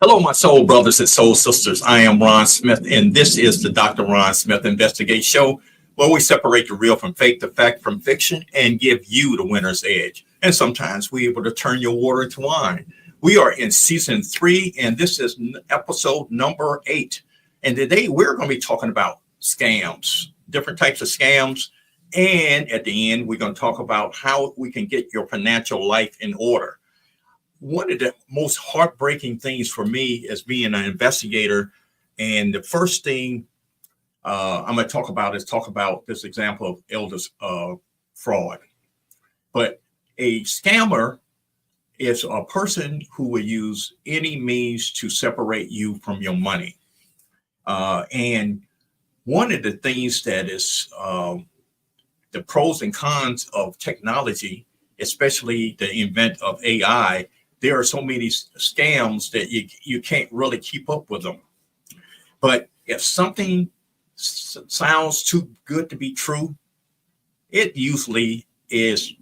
Hello, my soul brothers and soul sisters. I am Ron Smith, and this is the Dr. Ron Smith Investigate Show, where we separate the real from fake, the fact from fiction, and give you the winner's edge. And sometimes we're able to turn your water into wine. We are in season 3, and this is episode number 8. And today we're going to be talking about scams, different types of scams. And at the end, we're going to talk about how we can get your financial life in order. One of the most heartbreaking things for me as being an investigator, and the first thing I'm going to talk about this example of elders fraud. But a scammer is a person who will use any means to separate you from your money. And one of the things that is the pros and cons of technology, especially the invent of AI, there are so many scams that you can't really keep up with them. But if something sounds too good to be true, it usually is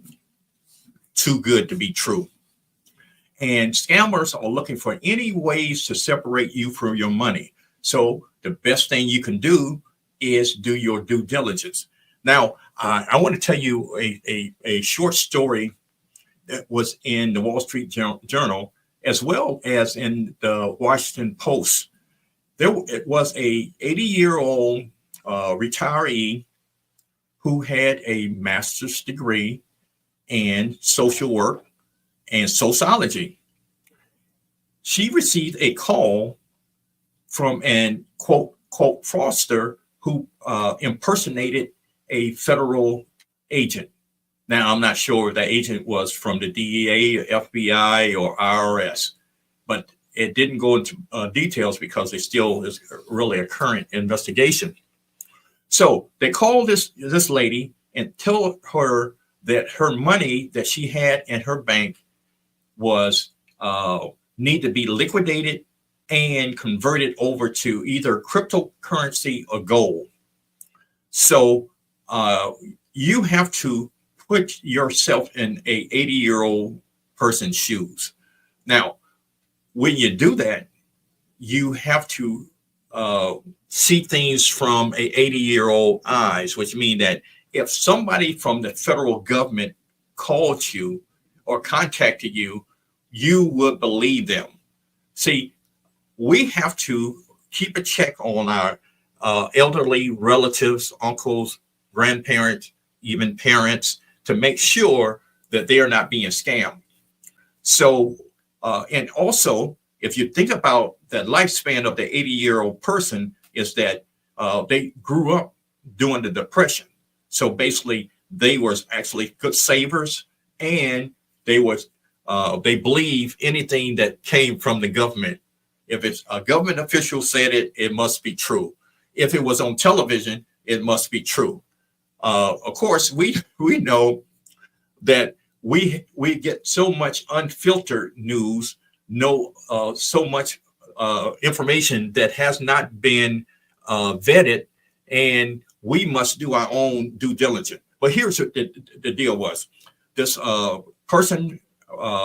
too good to be true. And scammers are looking for any ways to separate you from your money. So the best thing you can do is do your due diligence. Now, I want to tell you a short story that was in the Wall Street Journal, as well as in the Washington Post. It was a 80-year-old retiree who had a master's degree in social work and sociology. She received a call from an quote fraudster who impersonated a federal agent. Now, I'm not sure if that agent was from the DEA, FBI, or IRS, but it didn't go into details because it still is really a current investigation. So they called this lady and told her that her money that she had in her bank was need to be liquidated and converted over to either cryptocurrency or gold. So you have to put yourself in a 80-year-old person's shoes. Now, when you do that, you have to see things from a 80-year-old eyes, which means that if somebody from the federal government called you or contacted you, you would believe them. See, we have to keep a check on our elderly relatives, uncles, grandparents, even parents, to make sure that they are not being scammed. So, and also, if you think about the lifespan of the 80-year-old person, is that they grew up during the Depression. So basically, they were actually good savers, and they believe anything that came from the government. If it's a government official said it, it must be true. If it was on television, it must be true. Of course, we know that we get so much unfiltered news, so much information that has not been vetted, and we must do our own due diligence. But here's what the deal was. This person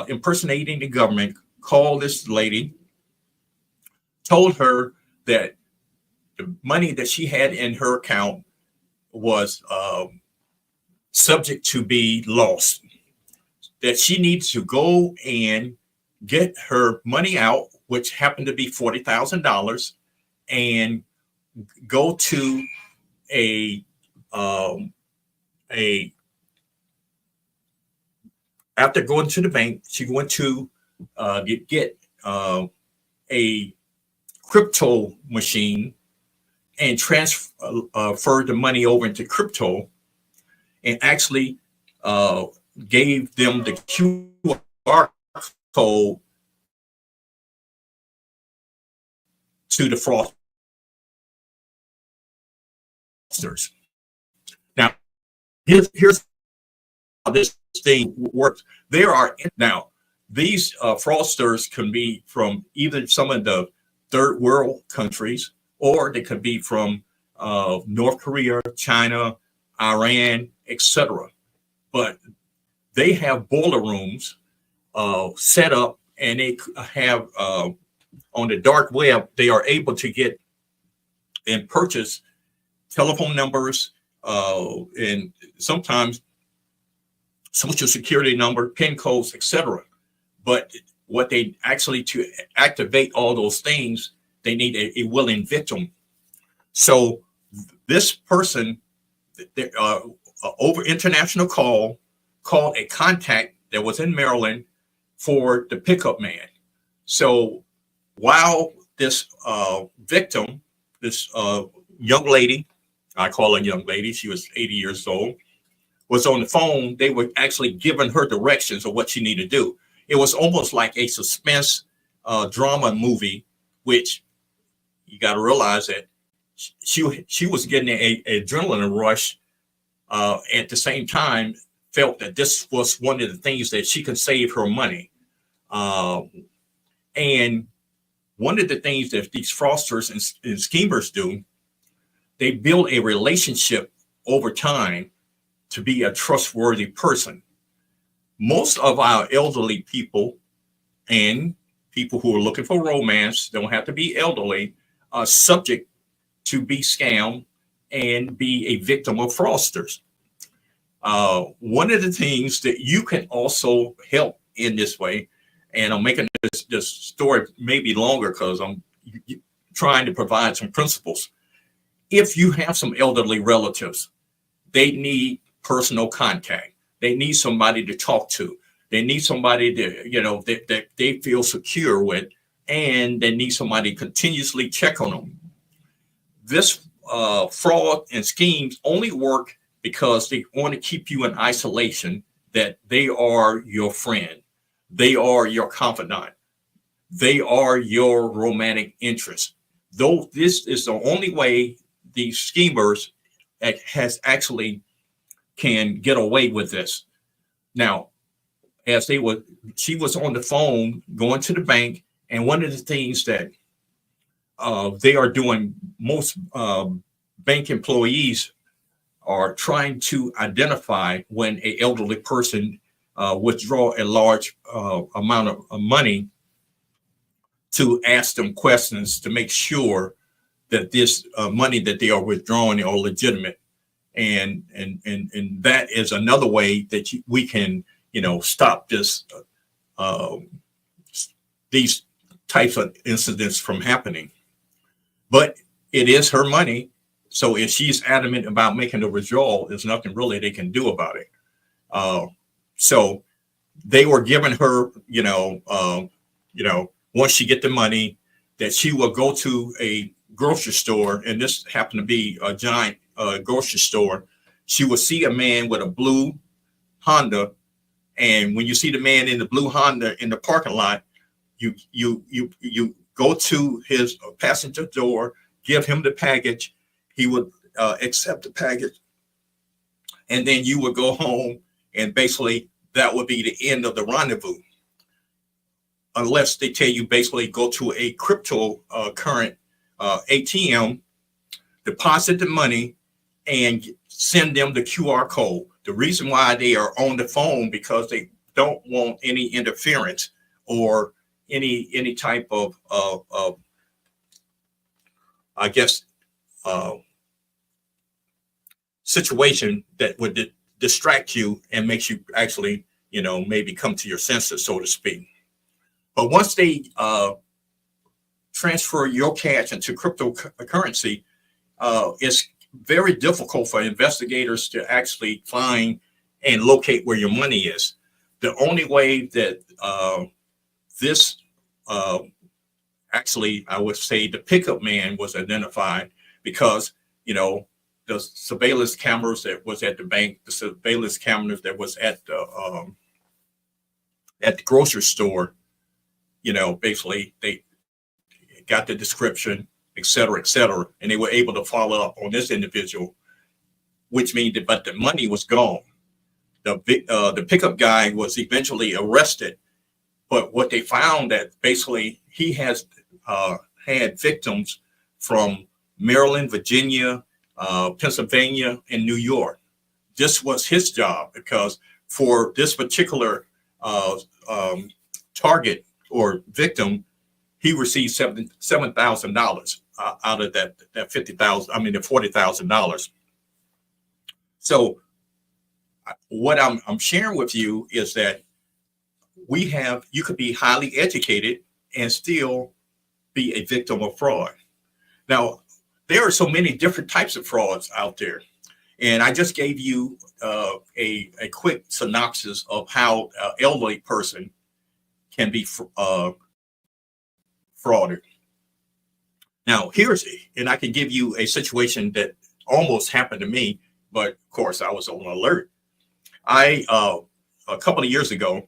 impersonating the government called this lady, told her that the money that she had in her account was subject to be lost, that she needs to go and get her money out, which happened to be $40,000, and go to after going to the bank, she went to get a crypto machine and transfer the money over into crypto, and actually gave them the QR code to the fraudsters. Now, here's how this thing works. Now, these fraudsters can be from either some of the third world countries, or they could be from North Korea, China, Iran, etc. But they have boiler rooms set up, and they have on the dark web, they are able to get and purchase telephone numbers, and sometimes social security number, PIN codes, etc. But what they actually, to activate all those things, they need a willing victim. So this person, over international called a contact that was in Maryland for the pickup man. So while this victim, this young lady, I call her young lady, she was 80 years old, was on the phone, they were actually giving her directions of what she needed to do. It was almost like a suspense drama movie, which you got to realize that she was getting a adrenaline rush. At the same time, felt that this was one of the things that she could save her money. And one of the things that these fraudsters and schemers do, they build a relationship over time to be a trustworthy person. Most of our elderly people and people who are looking for romance, don't have to be elderly, are subject to be scammed and be a victim of fraudsters. One of the things that you can also help in this way, and I'm making this story maybe longer because I'm trying to provide some principles. If you have some elderly relatives, they need personal contact. They need somebody to talk to. They need somebody that they feel secure with, and they need somebody to continuously check on them. This fraud and schemes only work because they want to keep you in isolation, that they are your friend. They are your confidant. They are your romantic interest. Though this is the only way these schemers actually can get away with this. Now, she was on the phone going to the bank, and one of the things that they are doing, most bank employees are trying to identify when an elderly person withdraw a large amount of money, to ask them questions to make sure that this money that they are withdrawing are legitimate. And that is another way that we can, stop this, these types of incidents from happening. But it is her money. So if she's adamant about making the withdrawal, there's nothing really they can do about it. So they were giving her, once she get the money, that she will go to a grocery store, and this happened to be a giant grocery store. She will see a man with a blue Honda, and when you see the man in the blue Honda in the parking lot, you go to his passenger door, give him the package. He would accept the package, and then you would go home, and basically that would be the end of the rendezvous. Unless they tell you basically go to a cryptocurrency ATM, deposit the money, and send them the QR code. The reason why they are on the phone, because they don't want any interference or any type of situation that would distract you and makes you actually, maybe come to your senses, so to speak. But once they transfer your cash into cryptocurrency, it's very difficult for investigators to actually find and locate where your money is. The only way that this actually, I would say, the pickup man was identified, because the surveillance cameras that was at the bank, the surveillance cameras that was at the grocery store, basically they got the description, et cetera, and they were able to follow up on this individual, which means that, but the money was gone. The pickup guy was eventually arrested, but what they found, that basically he has had victims from Maryland, Virginia, Pennsylvania, and New York. This was his job, because for this particular target or victim, he received $7,000 out of that 50,000. I mean, the $40,000. So what I'm sharing with you is that you could be highly educated and still be a victim of fraud. Now, there are so many different types of frauds out there. And I just gave you a quick synopsis of how an elderly person can be frauded. Now, and I can give you a situation that almost happened to me, but of course I was on alert. A couple of years ago,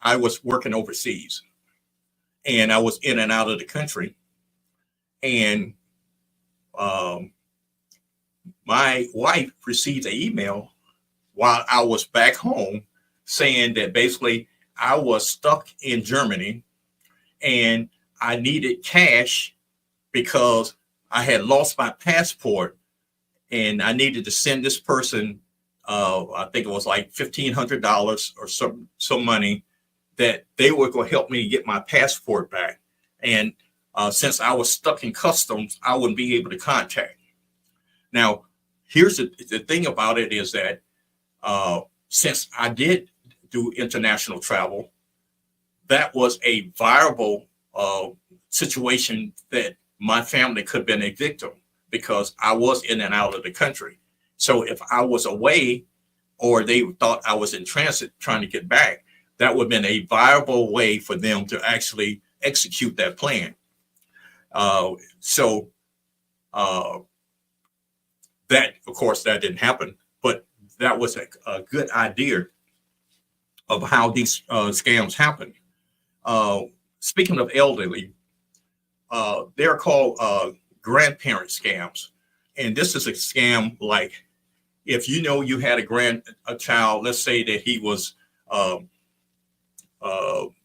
I was working overseas and I was in and out of the country. And my wife received an email while I was back home saying that basically I was stuck in Germany and I needed cash because I had lost my passport and I needed to send this person, I think it was like $1,500 or some money that they were going to help me get my passport back. And since I was stuck in customs, I wouldn't be able to contact. Now, here's the thing about it is that since I did do international travel, that was a viable situation that my family could have been a victim because I was in and out of the country. So if I was away or they thought I was in transit trying to get back, that would have been a viable way for them to actually execute that plan. That, of course, that didn't happen, but that was a good idea of how these scams happen. Speaking of elderly, they're called grandparent scams. And this is a scam like if you know you had a child, let's say that he was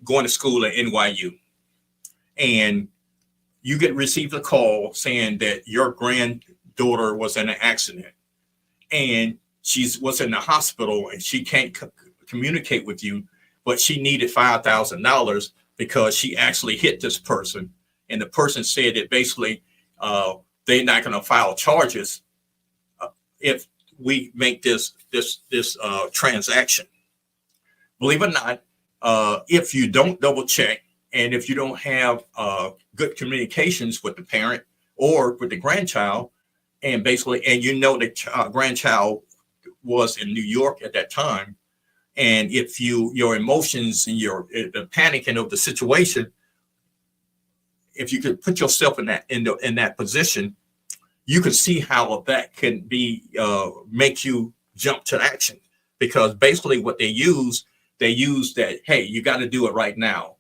going to school at NYU, and you receive a call saying that your granddaughter was in an accident and was in the hospital and she can't communicate with you, but she needed $5,000 because she actually hit this person. And the person said that basically they're not going to file charges if we make this transaction. Believe it or not, if you don't double check and if you don't have good communications with the parent or with the grandchild, and you know the grandchild was in New York at that time, and if your emotions and the panicking of the situation, if you could put yourself in that position, you could see how that can be make you jump to action. Because basically what they use that, hey, you got to do it right now.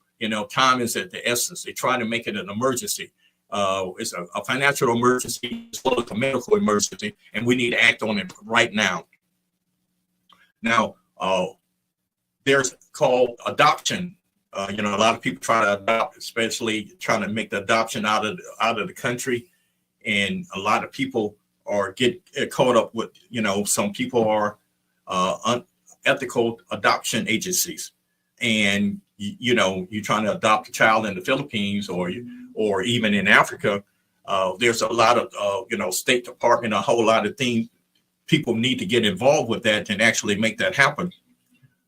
Time is at the essence. They try to make it an emergency. It's a financial emergency as well as a medical emergency, and we need to act on it right now. Now, there's called adoption. A lot of people try to adopt, especially trying to make the adoption out of the country, and a lot of people get caught up with. Some people are unethical adoption agencies, and you're trying to adopt a child in the Philippines or even in Africa. There's a lot of State Department, a whole lot of things. People need to get involved with that and actually make that happen.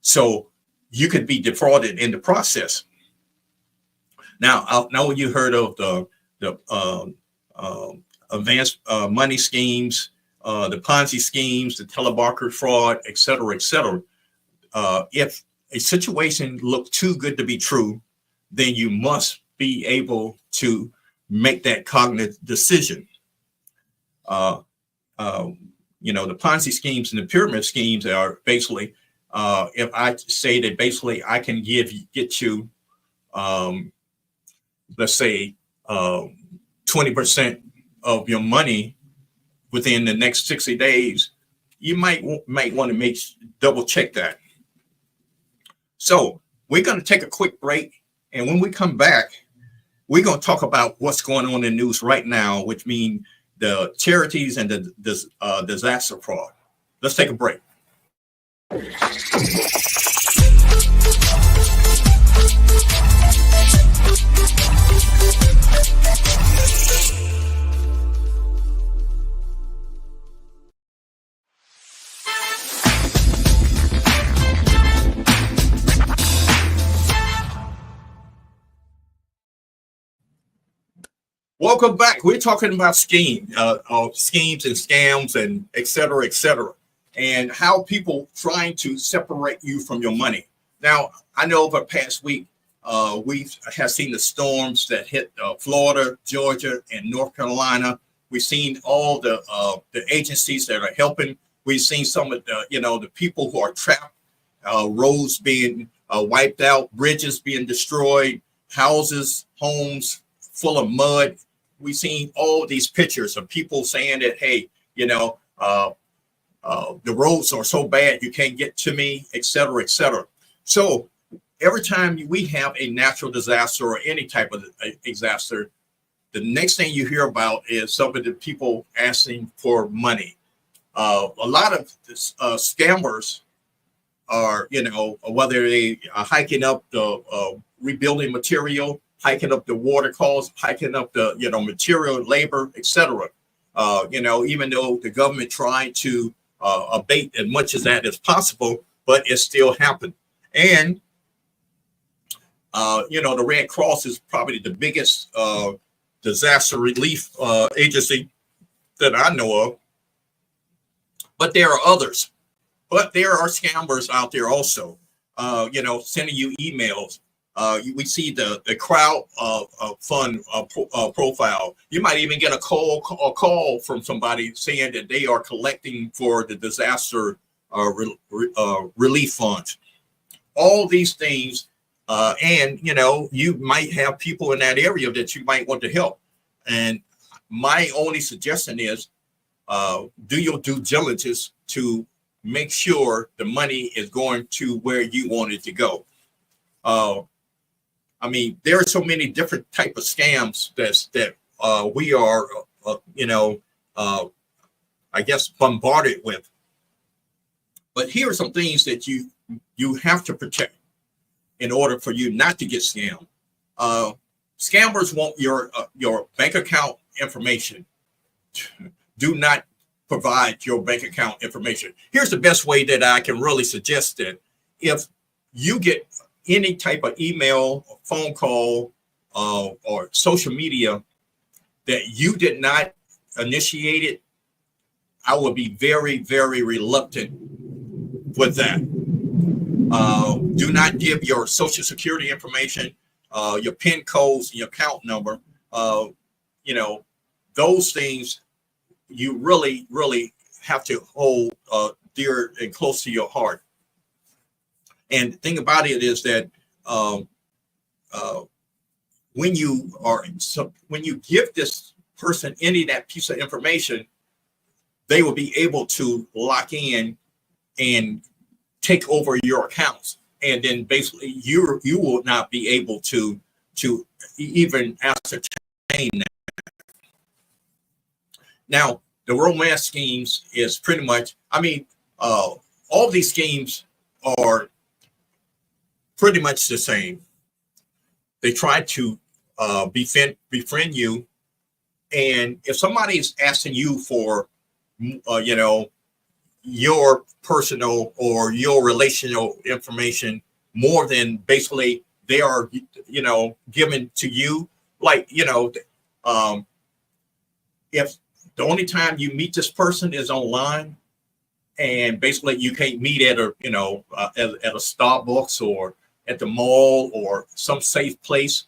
So you could be defrauded in the process. Now, I know you heard of the advanced money schemes, the Ponzi schemes, the telemarketer fraud, et cetera, et cetera. If a situation looks too good to be true, then you must be able to make that cognitive decision. The Ponzi schemes and the pyramid schemes are basically, if I say that basically I can get you, let's say, 20% of your money within the next 60 days, you might want to double check that. So we're going to take a quick break. And when we come back, we're going to talk about what's going on in the news right now, which means the charities and the disaster fraud. Let's take a break. Welcome back. We're talking about schemes and scams and et cetera, and how people trying to separate you from your money. Now, I know over the past week, we have seen the storms that hit Florida, Georgia, and North Carolina. We've seen all the agencies that are helping. We've seen some of the people who are trapped, roads being wiped out, bridges being destroyed, houses, homes full of mud. We've seen all these pictures of people saying that, hey, the roads are so bad you can't get to me, et cetera, et cetera. So every time we have a natural disaster or any type of disaster, the next thing you hear about is some of the people asking for money. A lot of scammers are, whether they are hiking up the rebuilding material, hiking up the water costs, hiking up the, material, labor, etc. Even though the government tried to abate as much as that as possible, but it still happened. And, the Red Cross is probably the biggest disaster relief agency that I know of. But there are others. But there are scammers out there also, sending you emails. We see the crowd fund profile. You might even get a call from somebody saying that they are collecting for the disaster relief funds. All these things, and you might have people in that area that you might want to help. And my only suggestion is, do your due diligence to make sure the money is going to where you want it to go. There are so many different type of scams that we are, I guess, bombarded with. But here are some things that you have to protect in order for you not to get scammed. Scammers want your bank account information. Do not provide your bank account information. Here's the best way that I can really suggest it. If you get any type of email or phone call or social media that you did not initiate it, I would be very, very reluctant with that. Do not give your social security information, your PIN codes, your account number. Those things you really, really have to hold dear and close to your heart. And the thing about it is that when you give this person any of that piece of information, they will be able to lock in and take over your accounts, and then basically you will not be able to even ascertain that. Now, the romance schemes is pretty much, all these schemes are pretty much the same. They try to befriend you, and if somebody is asking you for, your personal or your relational information more than basically they are, given to you, like, if the only time you meet this person is online, and basically you can't meet at a at a Starbucks or at the mall or some safe place,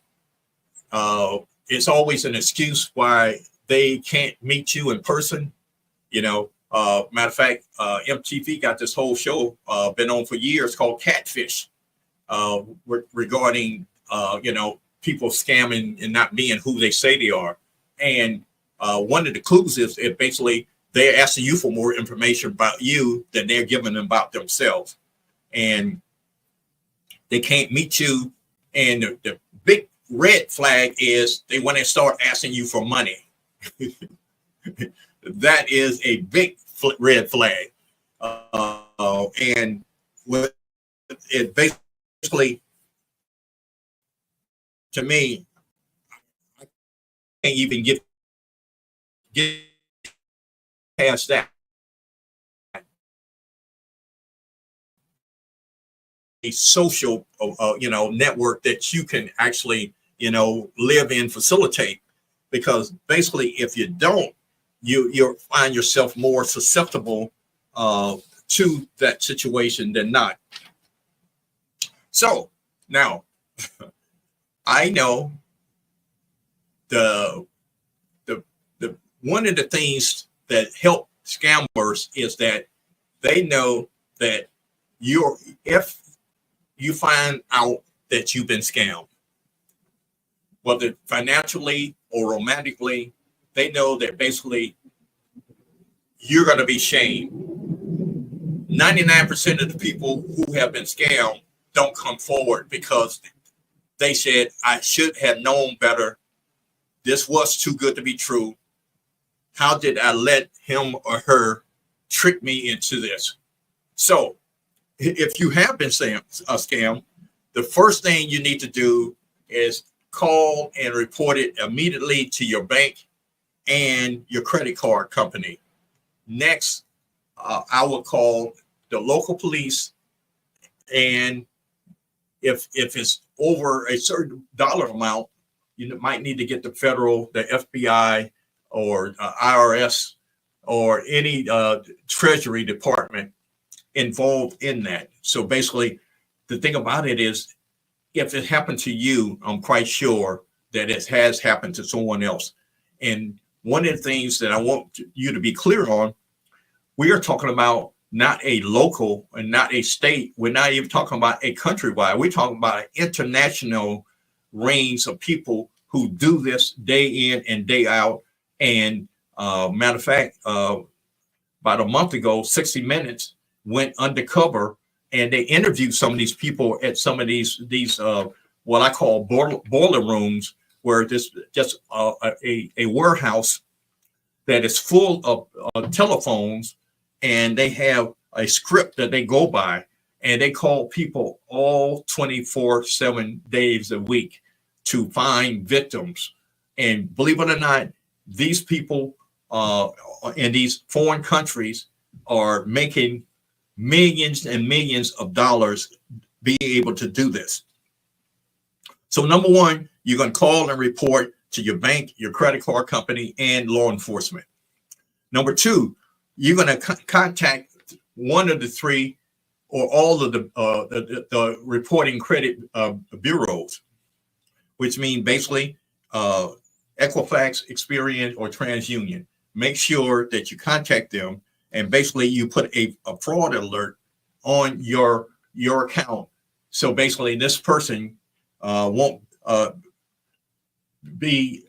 it's always an excuse why they can't meet you in person. Matter of fact, MTV got this whole show been on for years called Catfish, regarding people scamming and not being who they say they are. And one of the clues is it basically they're asking you for more information about you than they're giving them about themselves, and they can't meet you. And the big red flag is they when they start asking you for money. That is a big red flag, and with it basically, to me, I can't even get past that. A social, network that you can actually, live in, facilitate. because basically if you don't, you'll find yourself more susceptible to that situation than not. So now I know the one of the things that help scammers is that they know that if you find out that you've been scammed, whether financially or romantically, they know that basically you're going to be shamed. 99% of the people who have been scammed don't come forward because they said, I should have known better. This was too good to be true. How did I let him or her trick me into this? So if you have been scammed, the first thing you need to do is call and report it immediately to your bank and your credit card company. Next, I will call the local police, and if it's over a certain dollar amount, you might need to get the federal, the FBI, or IRS, or any Treasury Department involved in that. So basically, the thing about it is, if it happened to you, I'm quite sure that it has happened to someone else. And one of the things that I want you to be clear on, we are talking about not a local and not a state. We're not even talking about a countrywide. We're talking about an international range of people who do this day in and day out. And matter of fact, about a month ago, 60 Minutes went undercover and they interviewed some of these people at some of these what I call boiler rooms, where this just a warehouse that is full of telephones, and they have a script that they go by, and they call people all 24/7 days a week to find victims. And believe it or not, these people in these foreign countries are making millions and millions of dollars being able to do this. So number one, you're going to call and report to your bank, your credit card company, and law enforcement. Number two, you're going to contact one of the three or all of the reporting credit bureaus, which mean basically Equifax, Experian, or TransUnion. Make sure that you contact them, and basically you put a fraud alert on your account. So basically this person won't be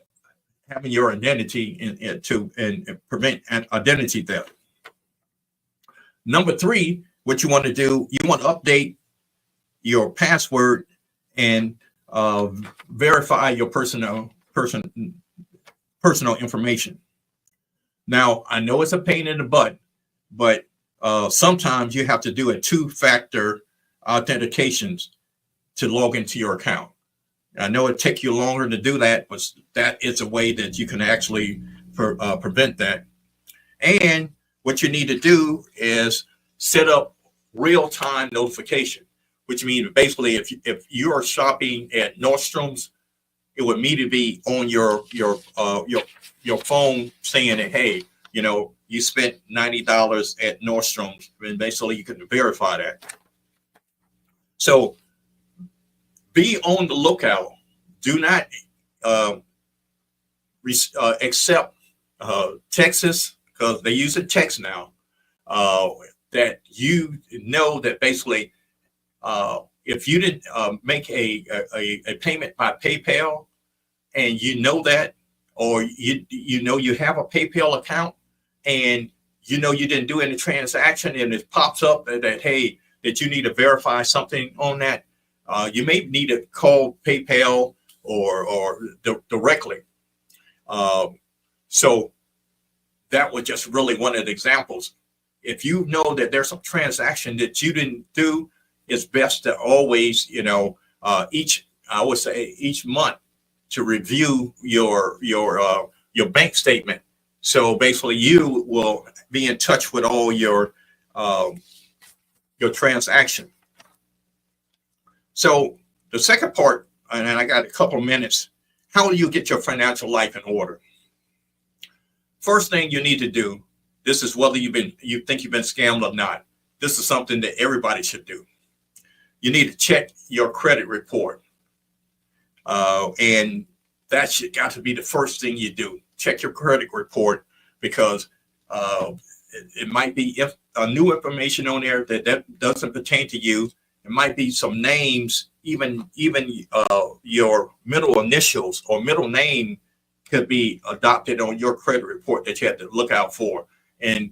having your identity and prevent identity theft. Number three, what you want to do, you want to update your password and verify your personal information. Now, I know it's a pain in the butt, but sometimes you have to do a two-factor authentications to log into your account. I know it takes you longer to do that, but that is a way that you can actually prevent that. And what you need to do is set up real-time notification, which means basically if you are shopping at Nordstrom's, it would immediately be on your phone saying that, hey, you spent $90 at Nordstrom's, and basically you can verify that. So be on the lookout. Do not accept texts, because they use a text now, that that basically if you didn't make a payment by PayPal, and that, or you have a PayPal account, and you didn't do any transaction, and it pops up that hey, that you need to verify something on that, you may need to call PayPal or directly. So that was just really one of the examples. If you know that there's some transaction that you didn't do, it's best to always, I would say each month, to review your bank statement. So basically you will be in touch with all your transaction. So the second part, and I got a couple of minutes, how do you get your financial life in order? First thing you need to do, this is whether you think you've been scammed or not. This is something that everybody should do. You need to check your credit report. And that should got to be the first thing you do. Check your credit report, because it might be new information on there that doesn't pertain to you. It might be some names, even your middle initials or middle name could be adopted on your credit report that you have to look out for, and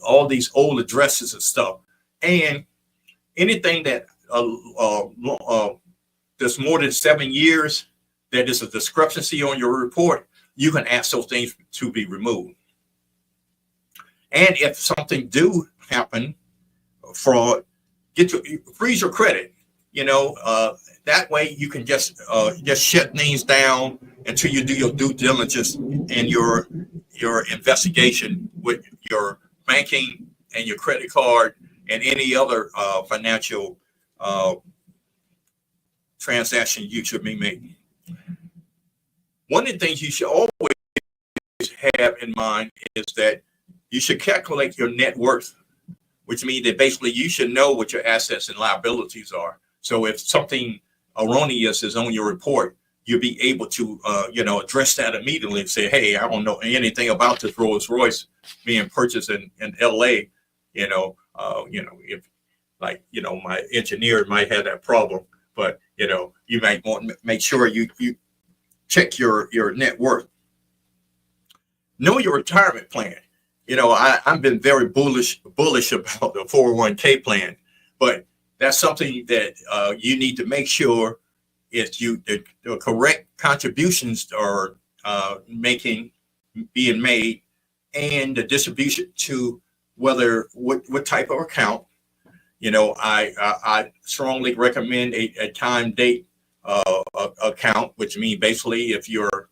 all these old addresses and stuff, and anything that there's more than 7 years that is a discrepancy on your report, you can ask those things to be removed. And if something do happen, fraud, freeze your credit. That way you can just shut things down until you do your due diligence and your investigation with your banking and your credit card and any other financial transaction you should be making. One of the things you should always have in mind is that you should calculate your net worth, which means that basically you should know what your assets and liabilities are. So if something erroneous is on your report, you'll be able to, address that immediately and say, hey, I don't know anything about this Rolls Royce being purchased in LA. If my engineer might have that problem, but, you might want to make sure you check your net worth. Know your retirement plan. I've been very bullish about the 401k plan, but that's something that you need to make sure the correct contributions are being made, and the distribution to what type of account. I strongly recommend a time date account, which means basically if you're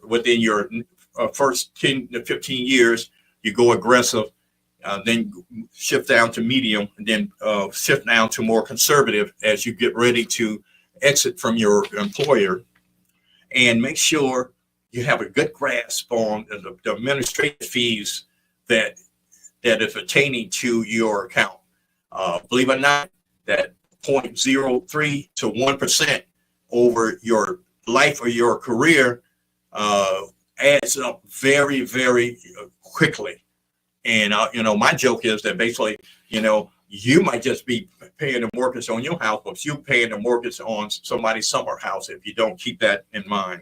within your first 10 to 15 years, you go aggressive, then shift down to medium, and then shift down to more conservative as you get ready to exit from your employer. And make sure you have a good grasp on the administrative fees that is pertaining to your account. Believe it or not, that 0.03 to 1% over your life or your career adds up very, very quickly. And my joke is that basically, you might just be paying the mortgage on your house, but you're paying the mortgage on somebody's summer house if you don't keep that in mind.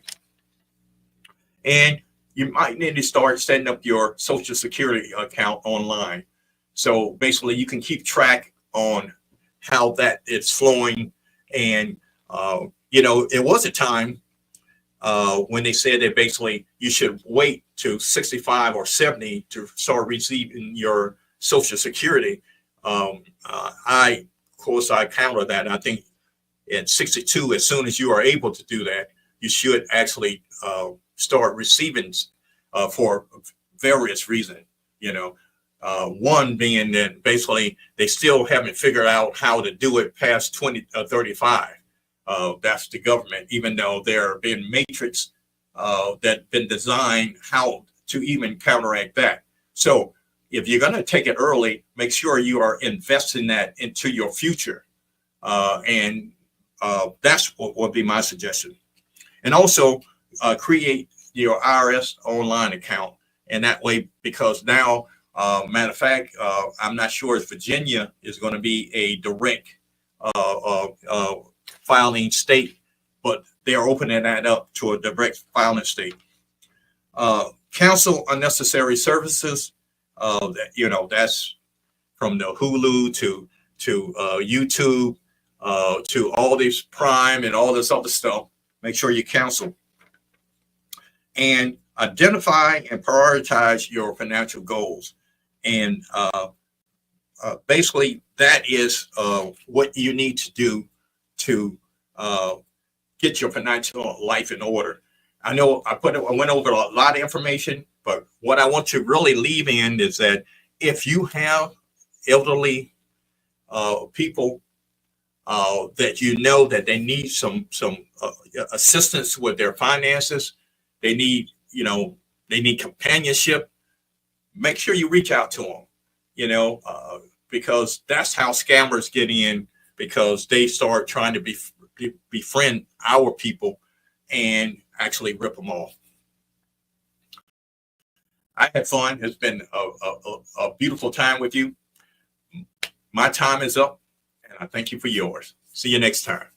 And you might need to start setting up your Social Security account online. So basically, you can keep track on how that is flowing. And it was a time when they said that basically you should wait to 65 or 70 to start receiving your Social Security. I counter that. I think at 62, as soon as you are able to do that, you should actually start receiving for various reasons. One being that basically they still haven't figured out how to do it past 35. That's the government, even though there have been matrix that been designed how to even counteract that. So if you're going to take it early, make sure you are investing that into your future. And that's what would be my suggestion. And also create your IRS online account. And that way, because now, matter of fact, I'm not sure if Virginia is going to be a direct filing state, but they are opening that up to a direct filing state. Cancel unnecessary services. That's from the Hulu to YouTube to all this Prime and all this other stuff. Make sure you cancel. And identify and prioritize your financial goals. And basically, that is what you need to do to get your financial life in order. I know I went over a lot of information, but what I want to really leave in is that if you have elderly people that you know that they need some assistance with their finances, they need, they need companionship, make sure you reach out to them, because that's how scammers get in, because they start trying to befriend our people and actually rip them off. I had fun. It's been a beautiful time with you. My time is up, and I thank you for yours. See you next time.